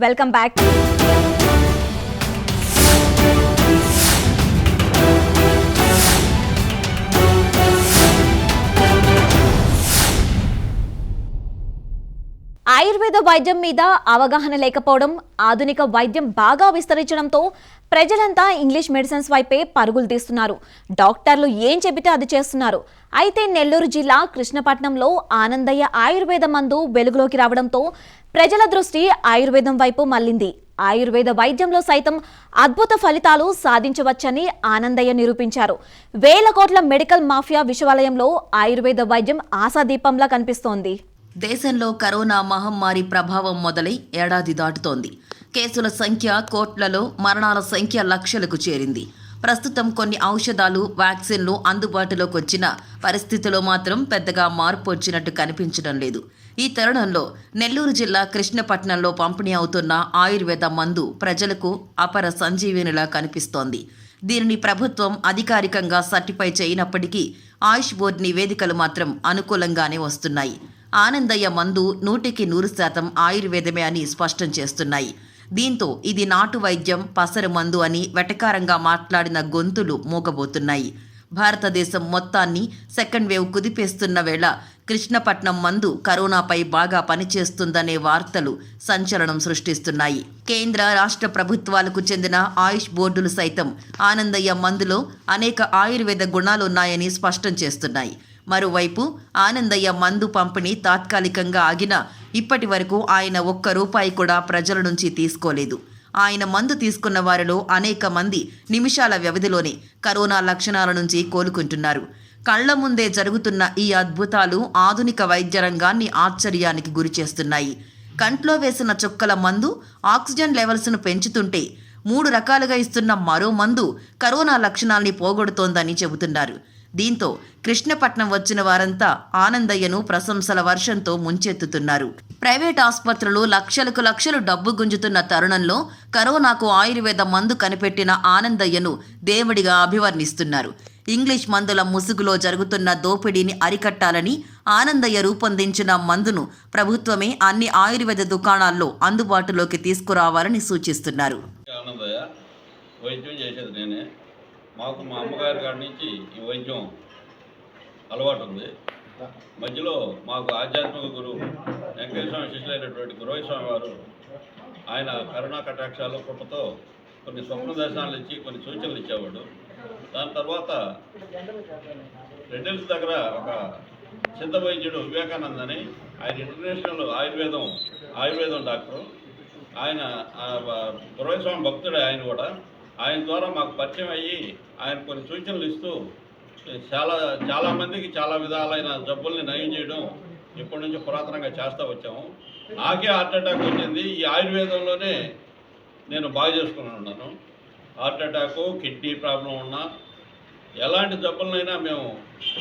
Welcome back. Ayurveda వైద్యం మీద అవగాహన లేకపోవడం, ఆధునిక వైద్యం బాగా విస్తరించడంతో ప్రజలంతా ఇంగ్లీష్ మెడిసిన్స్ వైపే పరుగులు తీస్తున్నారు. డాక్టర్లు ఏం చెబితే అది చేస్తున్నారు. అయితే నెల్లూరు జిల్లా కృష్ణపట్నంలో ఆనందయ్య ఆయుర్వేద మందు వెలుగులోకి రావడంతో ప్రజల దృష్టి ఆయుర్వేదం వైపు మళ్లింది. ఆయుర్వేద వైద్యంలో సైతం అద్భుత ఫలితాలు సాధించవచ్చని ఆనందయ్య నిరూపించారు. వేల కోట్ల మెడికల్ మాఫియా విశ్వవలయంలో ఆయుర్వేద వైద్యం ఆశాదీపంలా కనిపిస్తోంది. దేశంలో కరోనా మహమ్మారి ప్రభావం మొదలై ఏడాది దాటుతోంది. కేసుల సంఖ్య కోట్లలో, మరణాల సంఖ్య లక్షలకు చేరింది. ప్రస్తుతం కొన్ని ఔషధాలు, వ్యాక్సిన్లు అందుబాటులోకి వచ్చిన పరిస్థితిలో మాత్రం పెద్దగా మార్పు వచ్చినట్టు కనిపించడం లేదు. ఈ తరుణంలో నెల్లూరు జిల్లా కృష్ణపట్నంలో పంపిణీ అవుతున్న ఆయుర్వేద మందు ప్రజలకు అపర సంజీవినిలా కనిపిస్తోంది. దీనిని ప్రభుత్వం అధికారికంగా సర్టిఫై చేయనప్పటికీ ఆయుష్ బోర్డు నివేదికలు మాత్రం అనుకూలంగానే వస్తున్నాయి. ఆనందయ్య మందు 100% ఆయుర్వేదమే అని స్పష్టం చేస్తున్నాయి. దీంతో ఇది నాటు వైద్యం, పసరు మందు అని వెటకారంగా మాట్లాడిన గొంతులు మూగబోతున్నాయి. భారతదేశం మొత్తాన్ని సెకండ్ వేవ్ కుదిపేస్తున్న వేళ కృష్ణపట్నం మందు కరోనాపై బాగా పనిచేస్తుందనే వార్తలు సంచలనం సృష్టిస్తున్నాయి. కేంద్ర, రాష్ట్ర ప్రభుత్వాలకు చెందిన ఆయుష్ బోర్డులు సైతం ఆనందయ్య మందులో అనేక ఆయుర్వేద గుణాలున్నాయని స్పష్టం చేస్తున్నాయి. మరోవైపు ఆనందయ్య మందు పంపిణీ తాత్కాలికంగా ఆగినా ఇప్పటి వరకు ఆయన ₹1 కూడా ప్రజల నుంచి తీసుకోలేదు. ఆయన మందు తీసుకున్న వారిలో అనేక మంది నిమిషాల వ్యవధిలోనే కరోనా లక్షణాల నుంచి కోలుకుంటున్నారు. కళ్ల ముందే జరుగుతున్న ఈ అద్భుతాలు ఆధునిక వైద్య రంగాన్ని ఆశ్చర్యానికి గురిచేస్తున్నాయి. కంట్లో వేసిన చుక్కల మందు ఆక్సిజన్ లెవెల్స్ను పెంచుతుంటే 3 రకాలుగా ఇస్తున్న మరో మందు కరోనా లక్షణాల్ని పోగొడుతోందని చెబుతున్నారు. దీంతో కృష్ణపట్నం వచ్చిన వారంతా ఆనందయ్యను ప్రశంసల వర్షంతో ముంచెత్తుతున్నారు. ప్రైవేట్ ఆసుపత్రులు లక్షలకు లక్షలు డబ్బు గుంజుతున్న తరుణంలో కరోనాకు ఆయుర్వేద మందు కనిపెట్టిన ఆనందయ్యను దేవుడిగా అభివర్ణిస్తున్నారు. ఇంగ్లీష్ మందుల ముసుగులో జరుగుతున్న దోపిడీని అరికట్టాలని ఆనందయ్య రూపొందించిన మందును ప్రభుత్వమే అన్ని ఆయుర్వేద దుకాణాల్లో అందుబాటులోకి తీసుకురావాలని సూచిస్తున్నారు. మాకు మా అమ్మగారి కాడి నుంచి ఈ వైద్యం అలవాటు ఉంది. మధ్యలో మాకు ఆధ్యాత్మిక గురువు వెంకటేశ్వర శిష్యులైనటువంటి గురవస్వామి వారు ఆయన కరుణా కటాక్షాలు కృపతో కొన్ని స్వప్న దర్శనాలు ఇచ్చి కొన్ని సూచనలు ఇచ్చేవాడు. దాని తర్వాత రెడ్డిల్స్ దగ్గర ఒక సిద్ధ వైద్యుడు వివేకానంద్ అని, ఆయన ఇంటర్నేషనల్ ఆయుర్వేదం డాక్టరు. ఆయన గురవస్వామి భక్తుడే. ఆయన కూడా ఆయన ద్వారా మాకు పరిచయం అయ్యి ఆయన కొన్ని సూచనలు ఇస్తూ చాలామందికి చాలా విధాలైన జబ్బుల్ని నయం చేయడం ఇప్పటి నుంచి పురాతనంగా చేస్తూ వచ్చాము. నాకే హార్ట్ అటాక్ వచ్చింది. ఈ ఆయుర్వేదంలోనే నేను బాగా చేసుకుని ఉన్నాను. హార్ట్ అటాకు, కిడ్నీ ప్రాబ్లం ఉన్నా ఎలాంటి జబ్బులనైనా మేము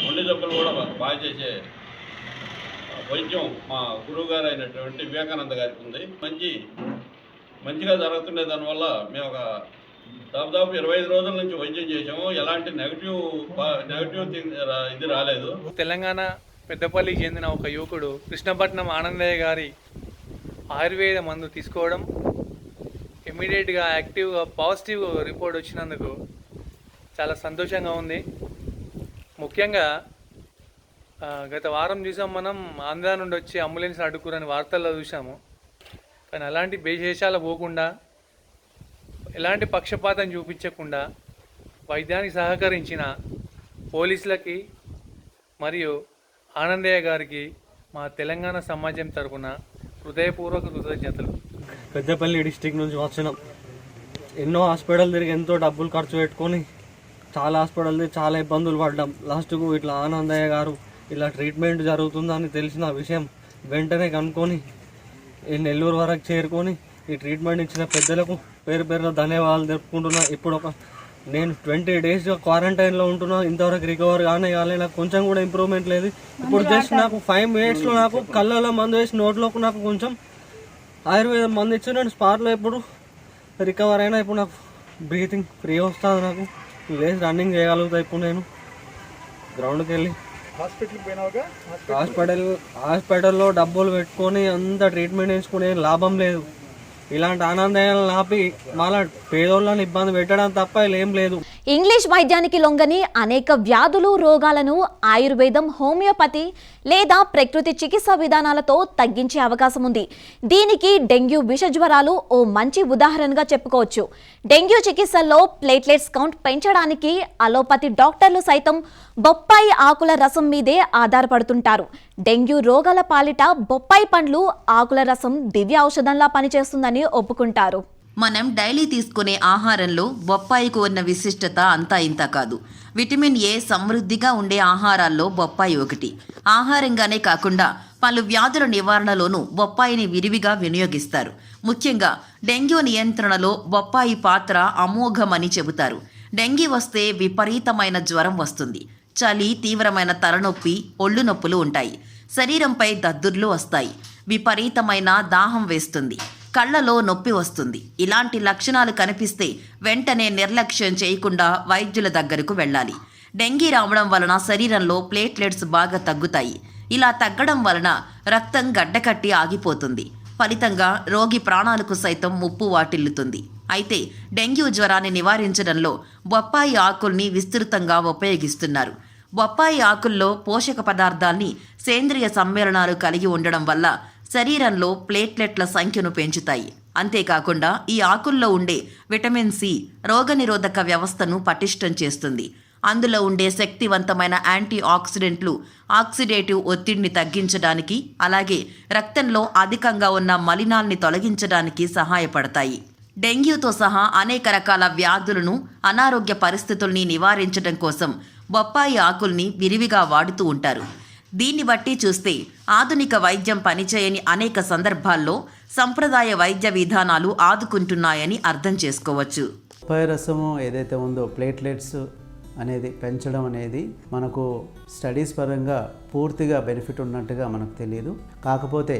గుండె జబ్బులు కూడా బాగా చేసే వైద్యం మా గురువుగారు అయినటువంటి వివేకానంద గారికి ఉంది. మంచిగా జరుగుతుండే. దానివల్ల మేము ఒక దాదాపు 25 రోజుల నుంచి వైద్యం చేసాము. ఎలాంటి నెగటివ్ ఇది రాలేదు. తెలంగాణ పెద్దపల్లికి చెందిన ఒక యువకుడు కృష్ణపట్నం ఆనందయ్య గారి ఆయుర్వేద మందు తీసుకోవడం, ఇమ్మీడియట్గా పాజిటివ్ రిపోర్ట్ వచ్చినందుకు చాలా సంతోషంగా ఉంది. ముఖ్యంగా గత వారం చూసాం, మనం ఆంధ్ర నుండి వచ్చి అంబులెన్స్ అడ్డుకురని వార్తల్లో చూసాము. కానీ అలాంటి బేషేషాలు పోకుండా, ఎలాంటి పక్షపాతం చూపించకుండా వైద్యానికి సహకరించిన పోలీసులకి మరియు ఆనందయ్య గారికి మా తెలంగాణ సమాజం తరఫున హృదయపూర్వక కృతజ్ఞతలు. పెద్దపల్లి డిస్టిక్ నుంచి వచ్చినాం. ఎన్నో హాస్పిటల్ తిరిగి ఎంతో డబ్బులు ఖర్చు పెట్టుకొని చాలా హాస్పిటల్ తిరిగి చాలా ఇబ్బందులు పడ్డాం. లాస్ట్కు ఇట్లా ఆనందయ్య గారు ఇలా ట్రీట్మెంట్ జరుగుతుందని తెలిసిన విషయం వెంటనే కనుక్కొని ఈ నెల్లూరు వరకు చేరుకొని ఈ ట్రీట్మెంట్ ఇచ్చిన పెద్దలకు పేరున ధన్యవాదాలు తెలుపుకుంటున్నా. ఇప్పుడు నేను 20 days క్వారంటైన్లో ఉంటున్నా. ఇంతవరకు రికవర్ కాలే. నాకు కొంచెం కూడా ఇంప్రూవ్మెంట్ లేదు. ఇప్పుడు జస్ట్ నాకు 5 minutesలో నాకు కళ్ళలో మందు వేసి నోట్లోకి నాకు కొంచెం ఆయుర్వేద మందు ఇచ్చి నేను స్పాట్లో ఇప్పుడు రికవర్ అయినా. ఇప్పుడు నాకు బ్రీతింగ్ ఫ్రీ వస్తుంది. నాకు లేచి రన్నింగ్ చేయగలుగుతా. ఇప్పుడు నేను గ్రౌండ్కి వెళ్ళి హాస్పిటల్లో డబ్బులు పెట్టుకొని అంత ట్రీట్మెంట్ వేసుకునే లాభం లేదు. ఇలాంటి ఆనందాలను ఆపి మళ్ళీ పేదోళ్ళని ఇబ్బంది పెట్టడం తప్ప ఏం లేదు. ఇంగ్లీష్ వైద్యానికి లొంగని అనేక వ్యాధులు రోగాలను ఆయుర్వేదం, హోమియోపతి లేదా ప్రకృతి చికిత్సా విధానాలతో తగ్గించే అవకాశం ఉంది. దీనికి డెంగ్యూ విష జ్వరాలు ఓ మంచి ఉదాహరణగా చెప్పుకోవచ్చు. డెంగ్యూ చికిత్సల్లో ప్లేట్లెట్స్ కౌంట్ పెంచడానికి అలోపతి డాక్టర్లు సైతం బొప్పాయి ఆకుల రసం మీదే ఆధారపడుతుంటారు. డెంగ్యూ రోగాల పాలిట బొప్పాయి పండ్లు, ఆకుల రసం దివ్య ఔషధంలా పనిచేస్తుందని ఒప్పుకుంటారు. మనం డైలీ తీసుకునే ఆహారంలో బొప్పాయికి ఉన్న విశిష్టత అంతా ఇంత కాదు. విటమిన్ ఏ సమృద్ధిగా ఉండే ఆహారాల్లో బొప్పాయి ఒకటి. ఆహారంగానే కాకుండా పలు వ్యాధుల నివారణలోనూ బొప్పాయిని విరివిగా వినియోగిస్తారు. ముఖ్యంగా డెంగ్యూ నియంత్రణలో బొప్పాయి పాత్ర అమోఘమని చెబుతారు. డెంగీ వస్తే విపరీతమైన జ్వరం వస్తుంది. చలి, తీవ్రమైన తలనొప్పి, ఒళ్ళు నొప్పులు ఉంటాయి. శరీరంపై దద్దుర్లు వస్తాయి. విపరీతమైన దాహం వేస్తుంది. కళ్ళలో నొప్పి వస్తుంది. ఇలాంటి లక్షణాలు కనిపిస్తే వెంటనే నిర్లక్ష్యం చేయకుండా వైద్యుల దగ్గరకు వెళ్ళాలి. డెంగీ రావడం వలన శరీరంలో ప్లేట్లెట్స్ బాగా తగ్గుతాయి. ఇలా తగ్గడం వలన రక్తం గడ్డకట్టి ఆగిపోతుంది. ఫలితంగా రోగి ప్రాణాలకు సైతం ముప్పు వాటిల్లుతుంది. అయితే డెంగ్యూ జ్వరాన్ని నివారించడంలో బొప్పాయి ఆకుల్ని విస్తృతంగా ఉపయోగిస్తున్నారు. బొప్పాయి ఆకుల్లో పోషక పదార్థాల్ని సేంద్రియ సమ్మేళనాలు కలిగి ఉండడం వల్ల శరీరంలో ప్లేట్లెట్ల సంఖ్యను పెంచుతాయి. అంతేకాకుండా ఈ ఆకుల్లో ఉండే విటమిన్ సి రోగనిరోధక వ్యవస్థను పటిష్టం చేస్తుంది. అందులో ఉండే శక్తివంతమైన యాంటీ ఆక్సిడెంట్లు ఆక్సిడేటివ్ ఒత్తిడిని తగ్గించడానికి, అలాగే రక్తంలో అధికంగా ఉన్న మలినాల్ని తొలగించడానికి సహాయపడతాయి. డెంగ్యూతో సహా అనేక రకాల వ్యాధులను, అనారోగ్య పరిస్థితుల్ని నివారించడం కోసం బొప్పాయి ఆకుల్ని విరివిగా వాడుతూ ఉంటారు. దీన్ని బట్టి చూస్తే ఆధునిక వైద్యం పనిచేయని అనేక సందర్భాల్లో సంప్రదాయ వైద్య విధానాలు ఆదుకుంటున్నాయని అర్థం చేసుకోవచ్చు. బొప్పాయి రసము ఏదైతే ఉందో ప్లేట్లెట్స్ అనేది పెంచడం అనేది మనకు స్టడీస్ పరంగా పూర్తిగా బెనిఫిట్ ఉన్నట్టుగా మనకు తెలియదు. కాకపోతే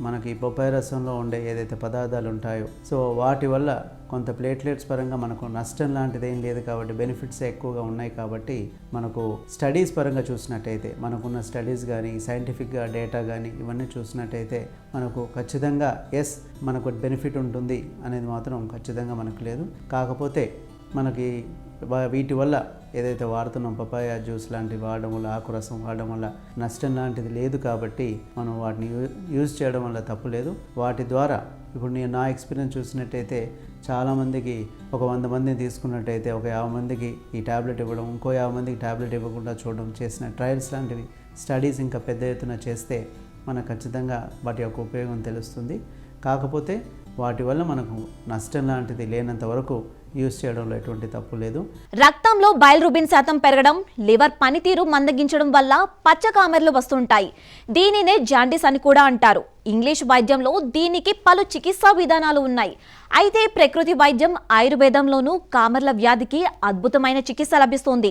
మనకి బొప్పాయి రసంలో ఉండే ఏదైతే పదార్థాలు ఉంటాయో సో వాటి వల్ల కొంత ప్లేట్లెట్స్ పరంగా మనకు నష్టం లాంటిది ఏం లేదు కాబట్టి బెనిఫిట్స్ ఎక్కువగా ఉన్నాయి. కాబట్టి మనకు స్టడీస్ పరంగా చూసినట్టయితే మనకున్న స్టడీస్ కానీ సైంటిఫిక్గా డేటా కానీ ఇవన్నీ చూసినట్టయితే మనకు ఖచ్చితంగా మనకు బెనిఫిట్ ఉంటుంది అనేది మాత్రం ఖచ్చితంగా మనకు లేదు. కాకపోతే మనకి వీటి వల్ల ఏదైతే వాడుతున్నాం పపాయ జ్యూస్ లాంటివి వాడడం వల్ల, ఆకురసం వాడడం వల్ల నష్టం లాంటిది లేదు. కాబట్టి మనం వాటిని యూజ్ చేయడం వల్ల తప్పు లేదు. వాటి ద్వారా ఇప్పుడు నేను నా ఎక్స్పీరియన్స్ చూసినట్టయితే చాలామందికి ఒక 100 మందిని తీసుకున్నట్టయితే ఒక 50 మందికి ఈ ట్యాబ్లెట్ ఇవ్వడం, ఇంకో 50 మందికి ట్యాబ్లెట్ ఇవ్వకుండా చూడడం, చేసిన ట్రయల్స్ లాంటివి స్టడీస్ ఇంకా పెద్ద ఎత్తున చేస్తే మనకు ఖచ్చితంగా వాటి యొక్క ఉపయోగం తెలుస్తుంది. కాకపోతే వాటి వల్ల మనకు నష్టం లాంటిది లేనంత వరకు యూజ్ చేయడంలో ఎటువంటి తప్పు లేదు. రక్తంలో బైల్రుబిన్ శాతం పెరగడం, లివర్ పనితీరు మందగించడం వల్ల పచ్చకామెర్లు వస్తుంటాయి. దీనినే జాండీస్ అని కూడా అంటారు. ఇంగ్లీష్ వైద్యంలో దీనికి పలు చికిత్సా విధానాలు ఉన్నాయి. అయితే ప్రకృతి వైద్యం, ఆయుర్వేదంలోనూ కామెర్ల వ్యాధికి అద్భుతమైన చికిత్స లభిస్తోంది.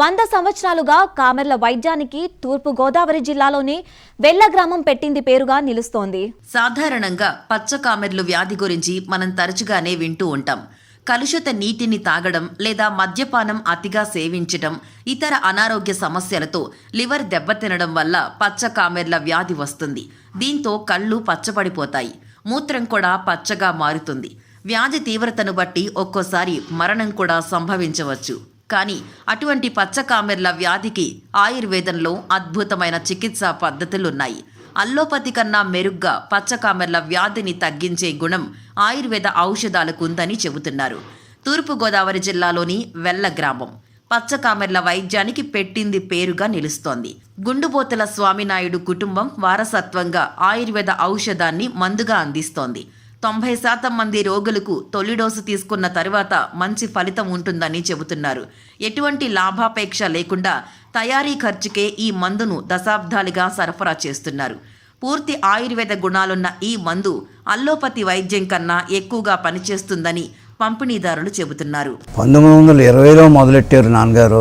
100 సంవత్సరాలుగా కామెర్ల వైద్యానికి తూర్పు గోదావరి జిల్లాలోని వెల్ల గ్రామం పెట్టింది పేరుగా నిలుస్తోంది. సాధారణంగా పచ్చకామెర్లు వ్యాధి గురించి మనం తరచుగానే వింటూ ఉంటాం. కలుషిత నీటిని తాగడం లేదా మద్యపానం అతిగా సేవించడం, ఇతర అనారోగ్య సమస్యలతో లివర్ దెబ్బతినడం వల్ల పచ్చకామెర్ల వ్యాధి వస్తుంది. దీంతో కళ్ళు పచ్చబడిపోతాయి. మూత్రం కూడా పచ్చగా మారుతుంది. వ్యాధి తీవ్రతను బట్టి ఒక్కోసారి మరణం కూడా సంభవించవచ్చు. కానీ అటువంటి పచ్చకామెర్ల వ్యాధికి ఆయుర్వేదంలో అద్భుతమైన చికిత్సా పద్ధతులున్నాయి. అల్లోపతి కన్నా మెరుగ్గా పచ్చకామెర్ల వ్యాధిని తగ్గించే గుణం ఆయుర్వేద ఔషధాలకు ఉందని చెబుతున్నారు. తూర్పుగోదావరి జిల్లాలోని వెల్ల గ్రామం పచ్చకామెర్ల వైద్యానికి పెట్టింది పేరుగా నిలుస్తోంది. గుండుబోతల స్వామినాయుడు కుటుంబం వారసత్వంగా ఆయుర్వేద ఔషధాన్ని మందుగా అందిస్తోంది. 90% మంది రోగులకు తొలి డోసు తీసుకున్న తర్వాత మంచి ఫలితం ఉంటుందని చెబుతున్నారు. ఎటువంటి లాభాపేక్ష లేకుండా తయారీ ఖర్చుకే ఈ మందును దశాబ్దాలుగా సరఫరా చేస్తున్నారు. పూర్తి ఆయుర్వేద గుణాలున్న ఈ మందు అల్లోపతి వైద్యం కన్నా ఎక్కువగా పనిచేస్తుందని పంపిణీదారులు చెబుతున్నారు. 1920లో మొదలెట్టారు నాన్నగారు.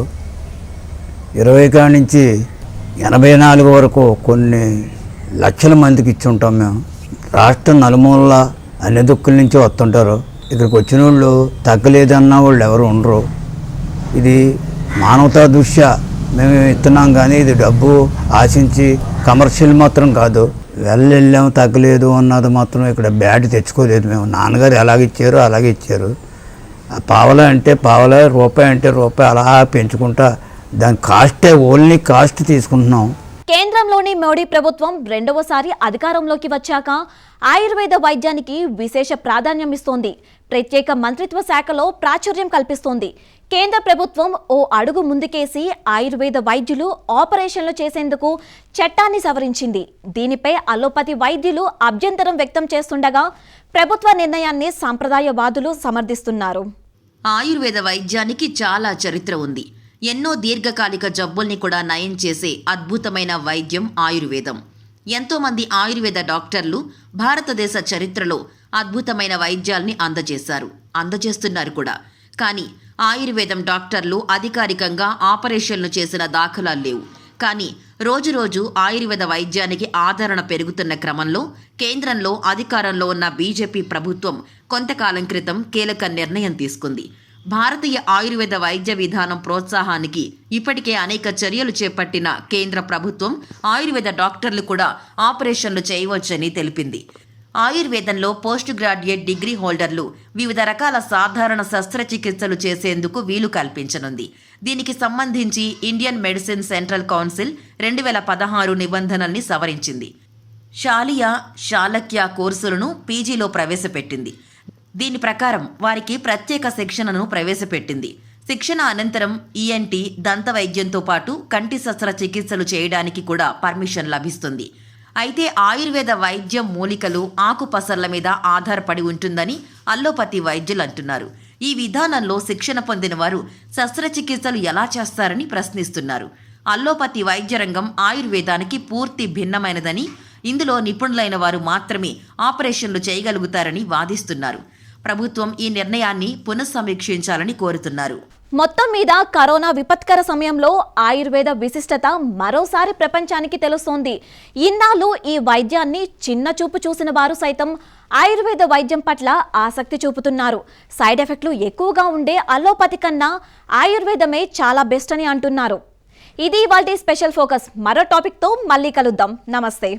20 కాడి నుంచి 84 వరకు కొన్ని లక్షల మందికి ఇచ్చి ఉంటాం. మేము రాష్ట్రం నలుమూలల అన్ని దుక్కుల నుంచి వస్తుంటారు. ఇక్కడికి వచ్చిన వాళ్ళు తగ్గలేదన్న వాళ్ళు ఎవరు ఉండరు. ఇది మానవతా దృష్ట్యా మేము ఇస్తున్నాం, కానీ ఇది డబ్బు ఆశించి కమర్షియల్ మాత్రం కాదు. వెళ్ళాము తగ్గలేదు అన్నది మాత్రం ఇక్కడ బ్యాట్ తెచ్చుకోలేదు మేము. నాన్నగారు ఎలాగిచ్చారో అలాగే ఇచ్చారు. పావలా అంటే పావలా, రూపాయి అంటే రూపాయి, అలా పెంచుకుంటా దాని కాస్టే ఓన్లీ కాస్ట్ తీసుకుంటున్నాం. కేంద్రంలోని మోడీ ప్రభుత్వం రెండవసారి అధికారంలోకి వచ్చాక ఆయుర్వేద వైద్యానికి విశేష ప్రాధాన్యం ఇస్తోంది. ప్రత్యేక మంత్రిత్వ శాఖలో ప్రాచుర్యం కల్పిస్తోంది. కేంద్ర ప్రభుత్వం ఓ అడుగు ముందుకేసి ఆయుర్వేద వైద్యులు ఆపరేషన్లు చేసేందుకు చట్టాన్ని సవరించింది. దీనిపై అలోపతి వైద్యులు అభ్యంతరం వ్యక్తం చేస్తుండగా ప్రభుత్వ నిర్ణయాన్ని సంప్రదాయవాదులు సమర్థిస్తున్నారు. ఆయుర్వేద వైద్యానికి చాలా చరిత్ర ఉంది. ఎన్నో దీర్ఘకాలిక జబ్బుల్ని కూడా నయం చేసే అద్భుతమైన వైద్యం ఆయుర్వేదం. ఎంతోమంది ఆయుర్వేద డాక్టర్లు భారతదేశ చరిత్రలో అద్భుతమైన వైద్యాల్ని అందజేస్తున్నారు కూడా. కానీ ఆయుర్వేదం డాక్టర్లు అధికారికంగా ఆపరేషన్లు చేసిన దాఖలాలు లేవు. కానీ రోజురోజు ఆయుర్వేద వైద్యానికి ఆదరణ పెరుగుతున్న క్రమంలో కేంద్రంలో అధికారంలో ఉన్న బీజేపీ ప్రభుత్వం కొంతకాలం క్రితం కీలక నిర్ణయం తీసుకుంది. భారతీయ ఆయుర్వేద వైద్య విధానం ప్రోత్సాహానికి ఇప్పటికే అనేక చర్యలు చేపట్టిన కేంద్ర ప్రభుత్వం ఆయుర్వేద డాక్టర్లు కూడా ఆపరేషన్లు చేయవచ్చని తెలిపింది. ఆయుర్వేదంలో పోస్ట్ గ్రాడ్యుయేట్ డిగ్రీ హోల్డర్లు వివిధ రకాల సాధారణ శస్త్రచికిత్సలు చేసేందుకు వీలు కల్పించనుంది. దీనికి సంబంధించి ఇండియన్ మెడిసిన్ సెంట్రల్ కౌన్సిల్ 2016 నిబంధనల్ని సవరించింది. శాలక్య కోర్సులను పీజీలో ప్రవేశపెట్టింది. దీని ప్రకారం వారికి ప్రత్యేక శిక్షణను ప్రవేశపెట్టింది. శిక్షణ అనంతరం ఈఎన్టీ, దంత వైద్యంతో పాటు కంటి శస్త్రచికిత్సలు చేయడానికి కూడా పర్మిషన్ లభిస్తుంది. అయితే ఆయుర్వేద వైద్యం మూలికలు, ఆకుపసర్ల మీద ఆధారపడి ఉంటుందని అల్లోపతి వైద్యులు అంటున్నారు. ఈ విధానంలో శిక్షణ పొందిన వారు శస్త్రచికిత్సలు ఎలా చేస్తారని ప్రశ్నిస్తున్నారు. అల్లోపతి వైద్య రంగం ఆయుర్వేదానికి పూర్తి భిన్నమైనదని, ఇందులో నిపుణులైన వారు మాత్రమే ఆపరేషన్లు చేయగలుగుతారని వాదిస్తున్నారు. ప్రభుత్వం ఈ నిర్ణయాన్ని పునఃసమీక్షించాలని కోరుతున్నారు. మొత్తం మీద కరోనా విపత్కర సమయంలో ఆయుర్వేద విశిష్టత మరోసారి ప్రపంచానికి తెలుస్తోంది. ఇన్నాళ్ళు ఈ వైద్యాన్ని చిన్న చూపు చూసిన వారు సైతం ఆయుర్వేద వైద్యం పట్ల ఆసక్తి చూపుతున్నారు. సైడ్ ఎఫెక్ట్లు ఎక్కువగా ఉండే అలోపతి కన్నా ఆయుర్వేదమే చాలా బెస్ట్ అని అంటున్నారు. ఇది ఇవాల్టి స్పెషల్ ఫోకస్. మరో టాపిక్తో మళ్ళీ కలుద్దాం. నమస్తే.